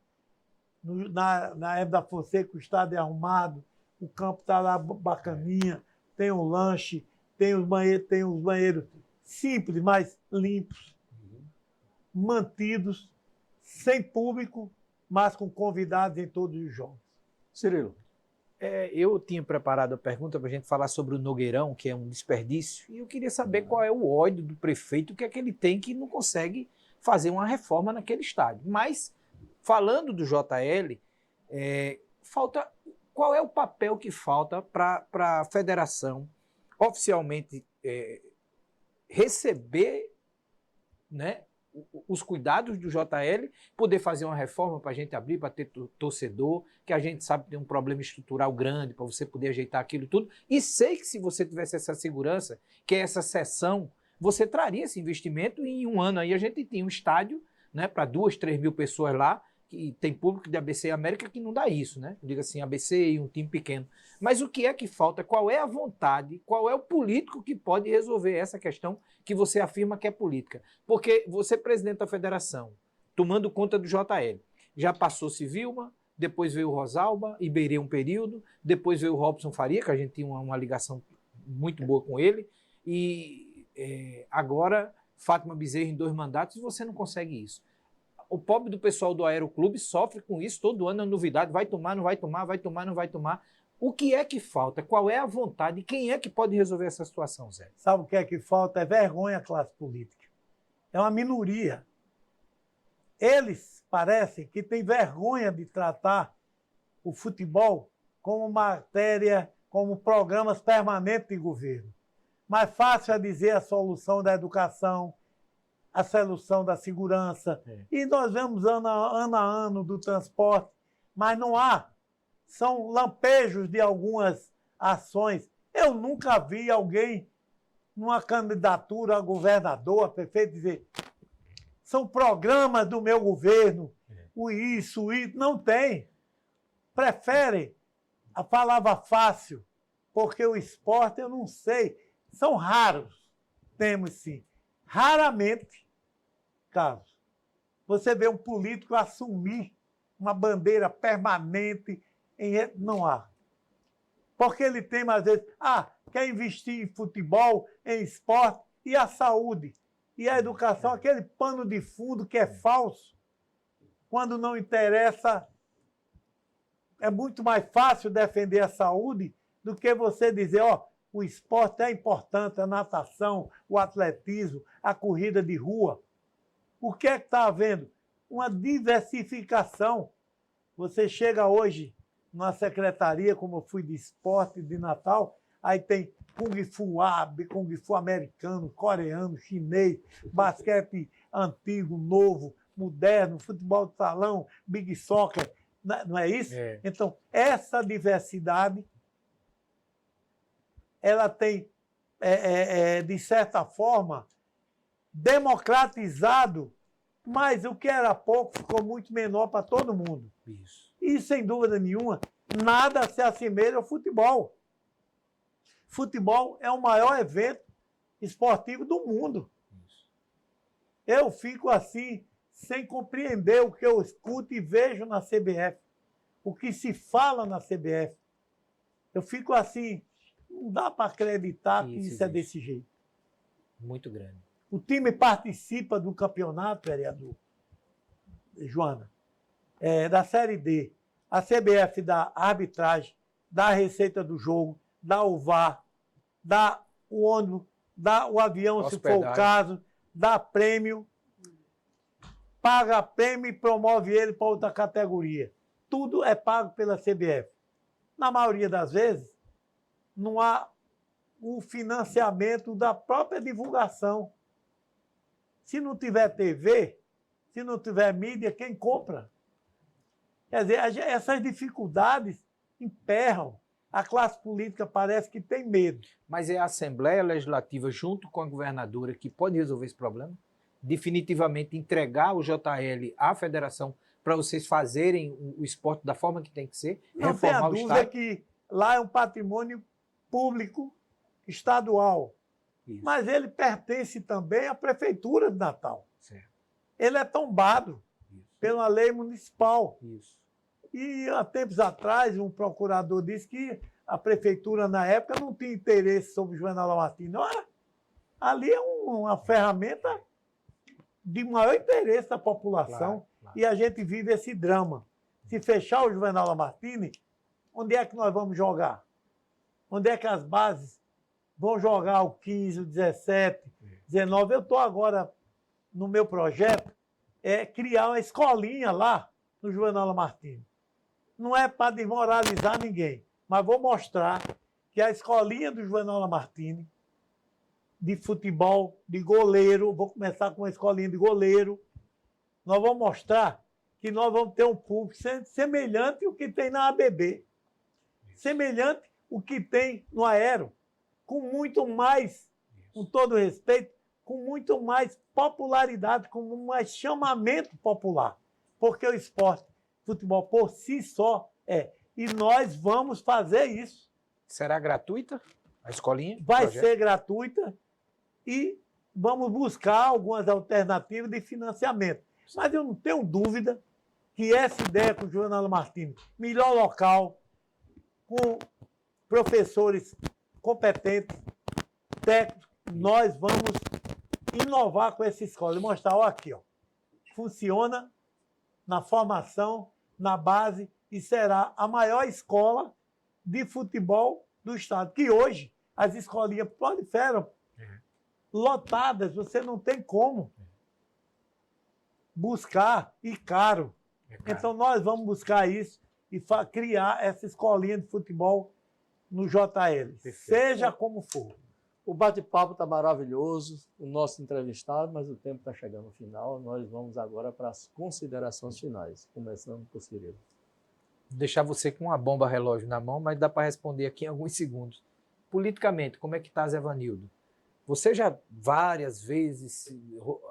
na época da Fonseca, o estado é arrumado, o campo está lá bacaninha, tem um lanche, tem os banheiros simples, mas limpos, mantidos, sem público, mas com convidados em todos os jogos. Cirilo. Eu tinha preparado a pergunta para a gente falar sobre o Nogueirão, que é um desperdício, e eu queria saber qual é o ódio do prefeito, o que é que ele tem que não consegue fazer uma reforma naquele estádio. Mas, falando do JL, qual é o papel que falta para a federação oficialmente receber, né, os cuidados do JL, poder fazer uma reforma para a gente abrir, para ter torcedor, que a gente sabe que tem um problema estrutural grande, para você poder ajeitar aquilo tudo. E sei que se você tivesse essa segurança, que essa sessão, você traria esse investimento, e em um ano aí a gente tinha um estádio, né, para 2, 3 mil pessoas lá, que tem público de ABC e América que não dá isso, né? Eu digo assim, ABC e um time pequeno. Mas o que é que falta? Qual é a vontade? Qual é o político que pode resolver essa questão que você afirma que é política? Porque você, presidente da federação, tomando conta do JL, já passou-se Vilma, depois veio o Rosalba, Iberê um período, depois veio o Robson Faria, que a gente tinha uma ligação muito boa com ele, e agora Fátima Bezerra em 2 mandatos, e você não consegue isso. O pobre do pessoal do Aeroclube sofre com isso, todo ano é novidade, vai tomar, não vai tomar, vai tomar, não vai tomar. O que é que falta? Qual é a vontade? Quem é que pode resolver essa situação, Zé? Sabe o que é que falta? É vergonha à classe política. É uma minoria. Eles parecem que têm vergonha de tratar o futebol como matéria, como programas permanentes de governo. Mais fácil é dizer a solução da educação, a solução da segurança. E nós vemos ano a ano do transporte, mas não há. São lampejos de algumas ações. Eu nunca vi alguém, numa candidatura a governador, a prefeito, dizer: são programas do meu governo, isso, não tem. Preferem a palavra fácil, porque o esporte, eu não sei, são raros. Temos sim. Raramente, Carlos, você vê um político assumir uma bandeira permanente. Não há. Porque ele tem, às vezes, quer investir em futebol, em esporte, e a saúde, e a educação, aquele pano de fundo que é falso, quando não interessa, é muito mais fácil defender a saúde do que você dizer, o esporte é importante, a natação, o atletismo, a corrida de rua. O que é que está havendo? Uma diversificação. Você chega hoje numa secretaria, como eu fui de esporte de Natal, aí tem Kung Fu árabe, Kung Fu americano, coreano, chinês, basquete antigo, novo, moderno, futebol de salão, big soccer, não é isso? É. Então, essa diversidade, ela tem, de certa forma, democratizado, mas o que era pouco ficou muito menor para todo mundo. Isso. E, sem dúvida nenhuma, nada se assemelha ao futebol. Futebol é o maior evento esportivo do mundo. Isso. Eu fico assim, sem compreender o que eu escuto e vejo na CBF, o que se fala na CBF. Eu fico assim, não dá para acreditar que isso é desse jeito. Muito grande. O time participa do campeonato, vereador Joana, da Série D. A CBF dá a arbitragem, dá a receita do jogo, dá o VAR, dá o ônibus, dá o avião, se for o caso, dá prêmio, paga prêmio e promove ele para outra categoria. Tudo é pago pela CBF. Na maioria das vezes, não há o financiamento da própria divulgação. Se não tiver TV, se não tiver mídia, quem compra? Quer dizer, essas dificuldades emperram. A classe política parece que tem medo. Mas é a Assembleia Legislativa, junto com a governadora, que pode resolver esse problema? Definitivamente entregar o JL à federação para vocês fazerem o esporte da forma que tem que ser? Não tem a dúvida que lá é um patrimônio público estadual. Isso. Mas ele pertence também à Prefeitura de Natal. Certo. Ele é tombado pela lei municipal. Isso. E há tempos atrás, um procurador disse que a Prefeitura, na época, não tinha interesse sobre o Juvenal Martins. Ora, ali é uma ferramenta de maior interesse da população. Claro. E a gente vive esse drama. Se fechar o Juvenal Martins, onde é que nós vamos jogar? Onde é que as bases vão jogar o 15, o 17, 19? Eu estou agora, no meu projeto, criar uma escolinha lá no Juvenal Martins. Não é para desmoralizar ninguém, mas vou mostrar que a escolinha do Juvenal Martins, de futebol, de goleiro, vou começar com uma escolinha de goleiro, nós vamos mostrar que nós vamos ter um público semelhante ao que tem na ABB, semelhante ao que tem no Aero, com muito mais, com todo respeito, com muito mais popularidade, com mais chamamento popular, porque o esporte, futebol por si só e nós vamos fazer isso. Será gratuita a escolinha? Vai ser gratuita e vamos buscar algumas alternativas de financiamento. Mas eu não tenho dúvida que essa ideia com o Juvenal Martins, melhor local, com professores competentes, técnicos, nós vamos inovar com essa escola e mostrar, aqui, funciona na formação, na base, e será a maior escola de futebol do estado. Que hoje as escolinhas proliferam, lotadas, você não tem como buscar, e caro. Então nós vamos buscar isso e criar essa escolinha de futebol no JL, seja como for. O bate-papo está maravilhoso, o nosso entrevistado, mas o tempo está chegando ao final. Nós vamos agora para as considerações finais, começando por Cirilo. Vou deixar você com uma bomba relógio na mão, mas dá para responder aqui em alguns segundos. Politicamente, como é que está, Zé Vanildo? Você já várias vezes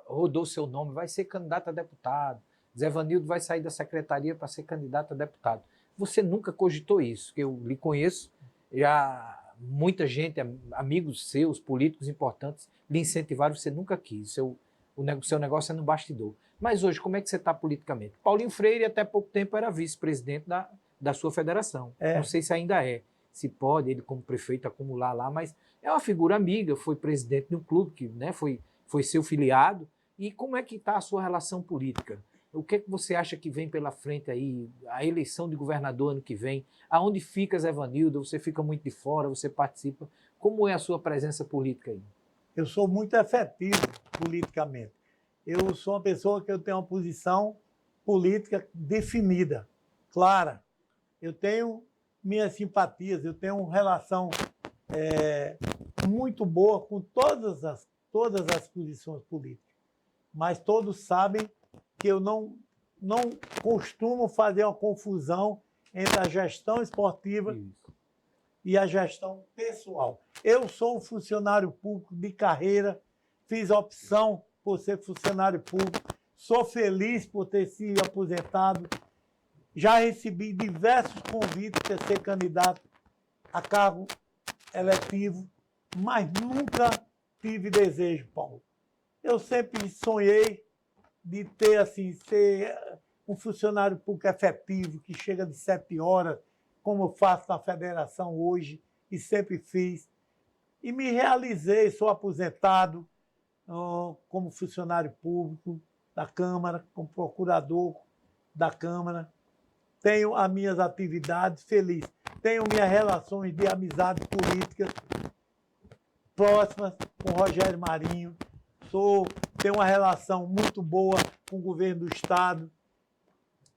rodou seu nome, vai ser candidato a deputado. Zé Vanildo vai sair da secretaria para ser candidato a deputado. Você nunca cogitou isso, que eu lhe conheço, já muita gente, amigos seus, políticos importantes, lhe incentivaram, você nunca quis. O seu negócio é no bastidor. Mas hoje, como é que você está politicamente? Paulinho Freire, até pouco tempo, era vice-presidente da sua federação. Não sei se ainda é. se pode ele como prefeito acumular lá, mas é uma figura amiga, foi presidente de um clube que, né, foi seu filiado. E como é que está a sua relação política? O que é que você acha que vem pela frente aí? A eleição de governador ano que vem, aonde fica Zé Vanildo? Você fica muito de fora, você participa. Como é a sua presença política aí? Eu sou muito efetivo politicamente. Eu sou uma pessoa que eu tenho uma posição política definida, clara. Eu tenho minhas simpatias, eu tenho uma relação muito boa com todas as posições políticas. Mas todos sabem que eu não costumo fazer uma confusão entre a gestão esportiva e a gestão pessoal. Eu sou um funcionário público de carreira, fiz a opção por ser funcionário público, sou feliz por ter sido aposentado, já recebi diversos convites para ser candidato a cargo eletivo, mas nunca tive desejo, Paulo. Eu sempre sonhei de ter, assim, ser um funcionário público efetivo, que chega de 7 horas, como eu faço na federação hoje, e sempre fiz. E me realizei, sou aposentado como funcionário público da Câmara, como procurador da Câmara. Tenho as minhas atividades, feliz. Tenho minhas relações de amizade política próximas com Rogério Marinho. Tenho uma relação muito boa com o governo do Estado.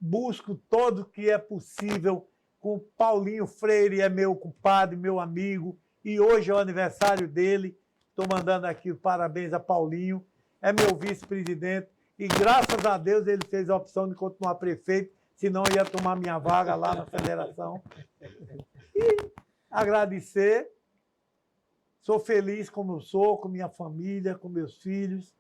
Busco todo o que é possível com Paulinho Freire, é meu compadre, meu amigo. E hoje é o aniversário dele. Estou mandando aqui parabéns a Paulinho. É meu vice-presidente. E graças a Deus ele fez a opção de continuar prefeito, senão ia tomar minha vaga lá na federação. E agradecer. Sou feliz como eu sou, com minha família, com meus filhos.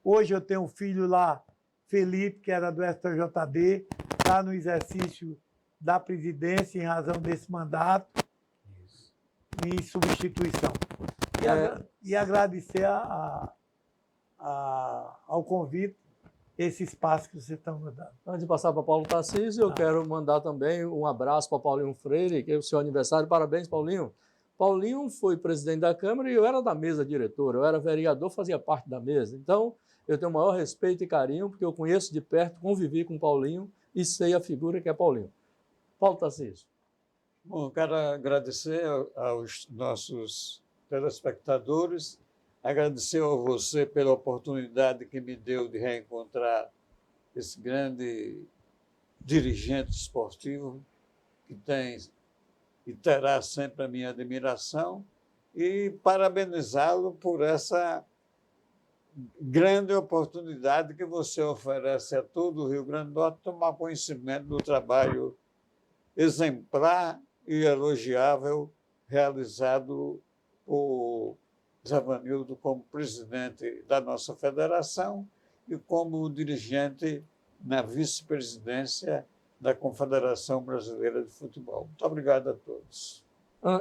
Hoje eu tenho um filho lá, Felipe, que era do STJD, está no exercício da presidência em razão desse mandato, em substituição. E agradecer ao convite, esse espaço que vocês estão me dando. Antes de passar para Paulo Tarcísio, eu quero mandar também um abraço para Paulinho Freire, que é o seu aniversário. Parabéns, Paulinho. Paulinho foi presidente da Câmara e eu era da mesa diretora, eu era vereador, fazia parte da mesa. Então, eu tenho o maior respeito e carinho, porque eu conheço de perto, convivi com Paulinho e sei a figura que é Paulinho. Paulo Tarcísio. Bom, quero agradecer aos nossos telespectadores, agradecer a você pela oportunidade que me deu de reencontrar esse grande dirigente esportivo que tem e terá sempre a minha admiração, e parabenizá-lo por essa grande oportunidade que você oferece a todo o Rio Grande do Norte tomar conhecimento do trabalho exemplar e elogiável realizado por Zé Vanildo como presidente da nossa federação e como dirigente na vice-presidência da Confederação Brasileira de Futebol. Muito obrigado a todos.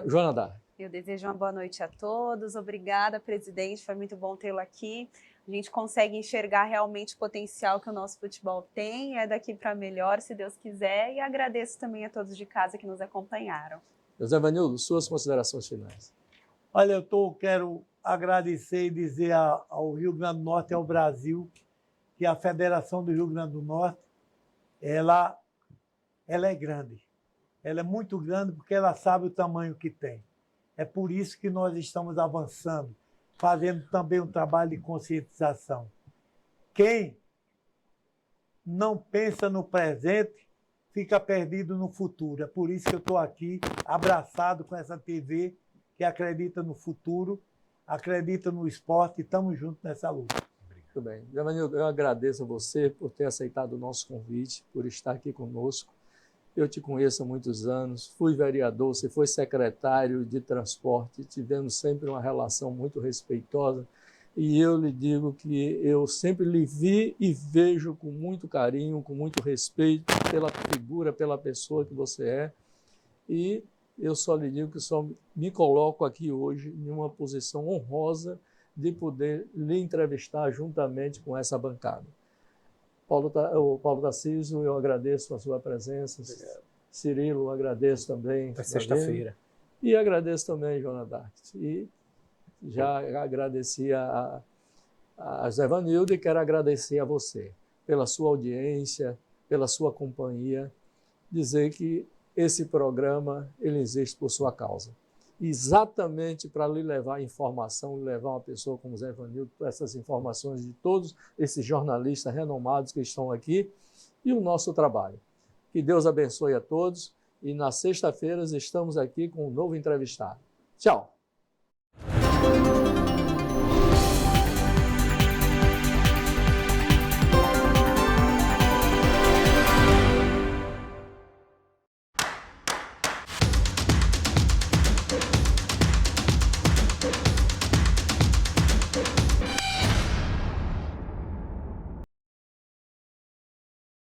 Joana Dark. Eu desejo uma boa noite a todos. Obrigada, presidente. Foi muito bom tê-lo aqui. A gente consegue enxergar realmente o potencial que o nosso futebol tem. É daqui para melhor, se Deus quiser. E agradeço também a todos de casa que nos acompanharam. Zé Vanildo, suas considerações finais. Olha, quero agradecer e dizer ao Rio Grande do Norte e ao Brasil que a Federação do Rio Grande do Norte, ela é grande. Ela é muito grande porque ela sabe o tamanho que tem. É por isso que nós estamos avançando, fazendo também um trabalho de conscientização. Quem não pensa no presente fica perdido no futuro. É por isso que eu estou aqui, abraçado com essa TV que acredita no futuro, acredita no esporte e estamos juntos nessa luta. Muito bem. Zé Vanildo, eu agradeço a você por ter aceitado o nosso convite, por estar aqui conosco. Eu te conheço há muitos anos, fui vereador, você foi secretário de transporte, tivemos sempre uma relação muito respeitosa e eu lhe digo que eu sempre lhe vi e vejo com muito carinho, com muito respeito pela figura, pela pessoa que você é, e eu só lhe digo que só me coloco aqui hoje em uma posição honrosa de poder lhe entrevistar juntamente com essa bancada. Paulo Tarcísio, eu agradeço a sua presença. Obrigado. Cirilo, agradeço também. Até sexta-feira. E agradeço também, Joana Dark. E já agradeci a Zé Vanildo e quero agradecer a você pela sua audiência, pela sua companhia, dizer que esse programa ele existe por sua causa. Exatamente para lhe levar informação, levar uma pessoa como Zé Vanildo, essas informações de todos esses jornalistas renomados que estão aqui e o nosso trabalho. Que Deus abençoe a todos e nas sexta-feiras estamos aqui com um novo entrevistado. Tchau!